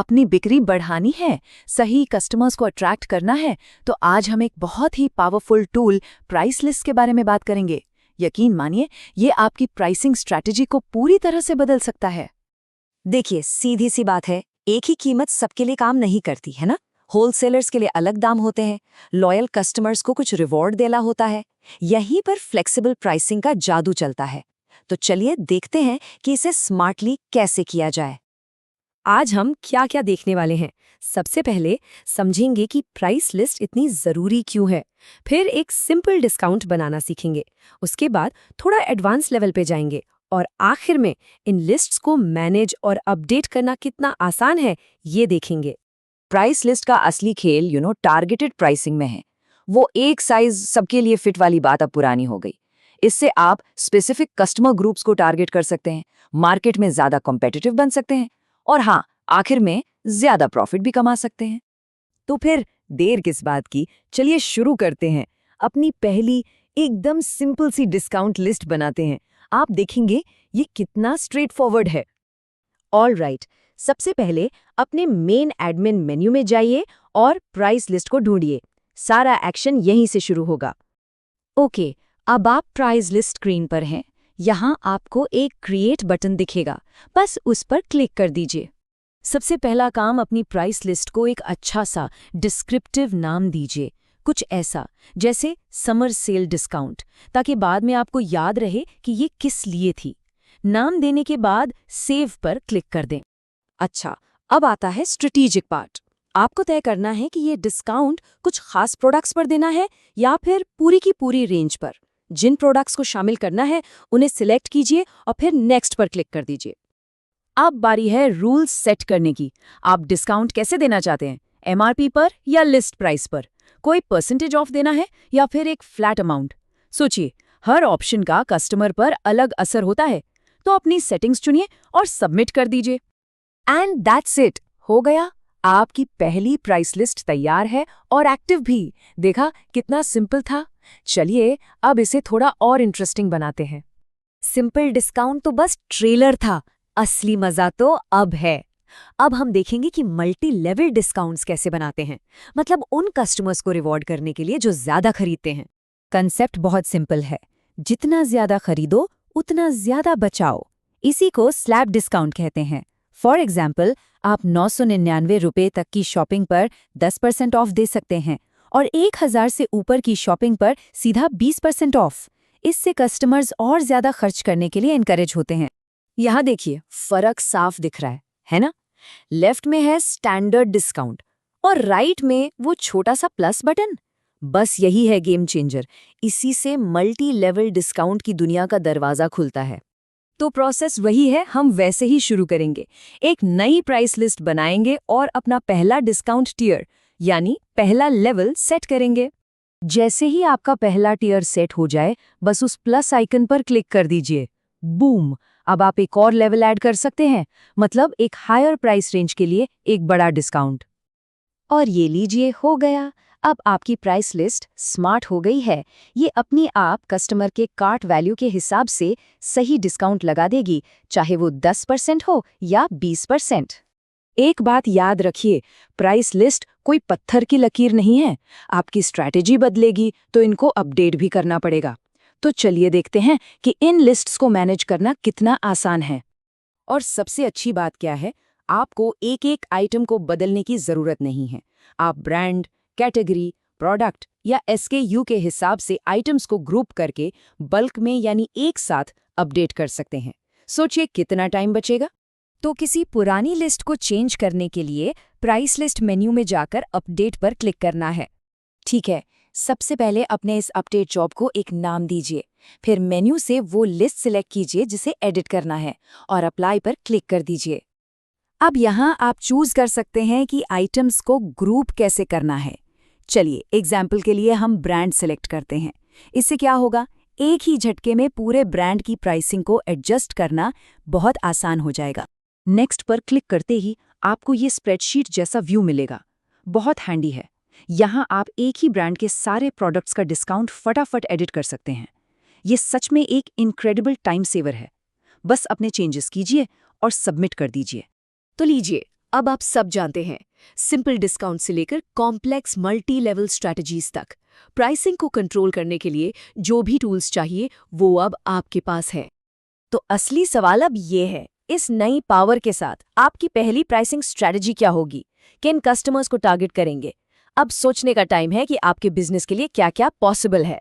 अपनी बिक्री बढ़ानी है, सही कस्टमर्स को अट्रैक्ट करना है, तो आज हम एक बहुत ही पावरफुल टूल प्राइस लिस्ट के बारे में बात करेंगे। यकीन मानिए, ये आपकी प्राइसिंग स्ट्रैटेजी को पूरी तरह से बदल सकता है। देखिए, सीधी सी बात है, एक ही कीमत सबके लिए काम नहीं करती है ना। होलसेलर्स के लिए अलग दाम होते हैं, लॉयल कस्टमर्स को कुछ रिवॉर्ड देना होता है। यहीं पर फ्लेक्सिबल प्राइसिंग का जादू चलता है। तो चलिए देखते हैं कि इसे स्मार्टली कैसे किया जाए। आज हम क्या क्या देखने वाले हैं। सबसे पहले समझेंगे कि प्राइस लिस्ट इतनी ज़रूरी क्यों है। फिर एक सिंपल डिस्काउंट बनाना सीखेंगे। उसके बाद थोड़ा एडवांस लेवल पे जाएंगे और आखिर में इन लिस्ट्स को मैनेज और अपडेट करना कितना आसान है, ये देखेंगे। प्राइस लिस्ट का असली खेल टारगेटेड प्राइसिंग में है। वो एक साइज सबके लिए फिट वाली बात अब पुरानी हो गई। इससे आप स्पेसिफिक कस्टमर ग्रुप्स को टारगेट कर सकते हैं, मार्केट में ज्यादा कॉम्पिटिटिव बन सकते हैं और हाँ, आखिर में ज्यादा प्रॉफिट भी कमा सकते हैं। तो फिर देर किस बात की, चलिए शुरू करते हैं। अपनी पहली एकदम सिंपल सी डिस्काउंट लिस्ट बनाते हैं। आप देखेंगे ये कितना स्ट्रेट फॉरवर्ड है। ऑल राइट, सबसे पहले अपने मेन एडमिन मेन्यू में जाइए और प्राइस लिस्ट को ढूंढिए। सारा एक्शन यहीं से शुरू होगा। ओके, अब आप प्राइस लिस्ट स्क्रीन पर हैं। यहाँ आपको एक क्रिएट बटन दिखेगा, बस उस पर क्लिक कर दीजिए। सबसे पहला काम, अपनी प्राइस लिस्ट को एक अच्छा सा डिस्क्रिप्टिव नाम दीजिए, कुछ ऐसा जैसे समर सेल डिस्काउंट, ताकि बाद में आपको याद रहे कि ये किस लिए थी। नाम देने के बाद सेव पर क्लिक कर दें। अच्छा, अब आता है स्ट्रेटेजिक पार्ट। आपको तय करना है कि ये डिस्काउंट कुछ खास प्रोडक्ट्स पर देना है या फिर पूरी की पूरी रेंज पर। जिन प्रोडक्ट्स को शामिल करना है उन्हें सिलेक्ट कीजिए और फिर नेक्स्ट पर क्लिक कर दीजिए। अब बारी है रूल्स सेट करने की। आप डिस्काउंट कैसे देना चाहते हैं, एमआरपी पर या लिस्ट प्राइस पर? कोई परसेंटेज ऑफ देना है या फिर एक फ्लैट अमाउंट? सोचिए, हर ऑप्शन का कस्टमर पर अलग असर होता है। तो अपनी सेटिंग्स चुनिए और सबमिट कर दीजिए। एंड दैट्स इट, हो गया। आपकी पहली प्राइस लिस्ट तैयार है और एक्टिव भी। देखा कितना सिंपल था। चलिए अब इसे थोड़ा और इंटरेस्टिंग बनाते हैं। सिंपल डिस्काउंट तो बस ट्रेलर था, असली मजा तो अब है। अब हम देखेंगे कि मल्टी लेवल डिस्काउंट्स कैसे बनाते हैं, मतलब उन कस्टमर्स को रिवॉर्ड करने के लिए जो ज्यादा खरीदते हैं। कंसेप्ट बहुत सिंपल है, जितना ज्यादा खरीदो उतना ज्यादा बचाओ। इसी को स्लैब डिस्काउंट कहते हैं। फॉर एग्जाम्पल, आप 999 रुपये तक की शॉपिंग पर 10% ऑफ दे सकते हैं और 1000 से ऊपर की शॉपिंग पर सीधा 20% ऑफ। इससे कस्टमर्स और ज्यादा खर्च करने के लिए एनकरेज होते हैं। यहाँ देखिए, फर्क साफ दिख रहा है ना? लेफ्ट में है स्टैंडर्ड डिस्काउंट और राइट में वो छोटा सा प्लस बटन। बस यही है गेम चेंजर। इसी से मल्टी लेवल डिस्काउंट की दुनिया का दरवाजा खुलता है। तो प्रोसेस वही है, हम वैसे ही शुरू करेंगे। एक नई प्राइस लिस्ट बनाएंगे और अपना पहला डिस्काउंट टियर यानी पहला लेवल सेट करेंगे। जैसे ही आपका पहला टियर सेट हो जाए, बस उस प्लस आइकन पर क्लिक कर दीजिए। बूम, अब आप एक और लेवल ऐड कर सकते हैं, मतलब एक हायर प्राइस रेंज के लिए एक बड़ा डिस्काउंट। और ये लीजिए, हो गया। अब आपकी प्राइस लिस्ट स्मार्ट हो गई है। ये अपनी आप कस्टमर के कार्ट वैल्यू के हिसाब से सही डिस्काउंट लगा देगी, चाहे वो 10% हो या 20%। एक बात याद रखिए, प्राइस लिस्ट कोई पत्थर की लकीर नहीं है। आपकी स्ट्रैटेजी बदलेगी तो इनको अपडेट भी करना पड़ेगा। तो चलिए देखते हैं कि इन लिस्ट्स को मैनेज करना कितना आसान है। और सबसे अच्छी बात क्या है, आपको एक एक आइटम को बदलने की जरूरत नहीं है। आप ब्रांड, कैटेगरी, प्रोडक्ट या SKU के हिसाब से आइटम्स को ग्रुप करके बल्क में यानी एक साथ अपडेट कर सकते हैं। सोचिए कितना टाइम बचेगा। तो किसी पुरानी लिस्ट को चेंज करने के लिए प्राइस लिस्ट मेन्यू में जाकर अपडेट पर क्लिक करना है। ठीक है, सबसे पहले अपने इस अपडेट जॉब को एक नाम दीजिए। फिर मेन्यू से वो लिस्ट सिलेक्ट कीजिए जिसे एडिट करना है और अप्लाई पर क्लिक कर दीजिए। अब यहाँ आप चूज कर सकते हैं कि आइटम्स को ग्रुप कैसे करना है। चलिए एग्जाम्पल के लिए हम ब्रांड सिलेक्ट करते हैं। इससे क्या होगा, एक ही झटके में पूरे ब्रांड की प्राइसिंग को एडजस्ट करना बहुत आसान हो जाएगा। नेक्स्ट पर क्लिक करते ही आपको ये स्प्रेडशीट जैसा व्यू मिलेगा। बहुत हैंडी है। यहाँ आप एक ही ब्रांड के सारे प्रोडक्ट्स का डिस्काउंट फटाफट एडिट कर सकते हैं। ये सच में एक इनक्रेडिबल टाइम सेवर है। बस अपने चेंजेस कीजिए और सबमिट कर दीजिए। तो लीजिए, अब आप सब जानते हैं, सिंपल डिस्काउंट से लेकर कॉम्प्लेक्स मल्टी लेवल स्ट्रैटेजीज तक प्राइसिंग को कंट्रोल करने के लिए जो भी टूल्स चाहिए वो अब आपके पास है। तो असली सवाल अब ये है, इस नई पावर के साथ आपकी पहली प्राइसिंग स्ट्रैटेजी क्या होगी? किन कस्टमर्स को टारगेट करेंगे? अब सोचने का टाइम है कि आपके बिजनेस के लिए क्या क्या पॉसिबल है।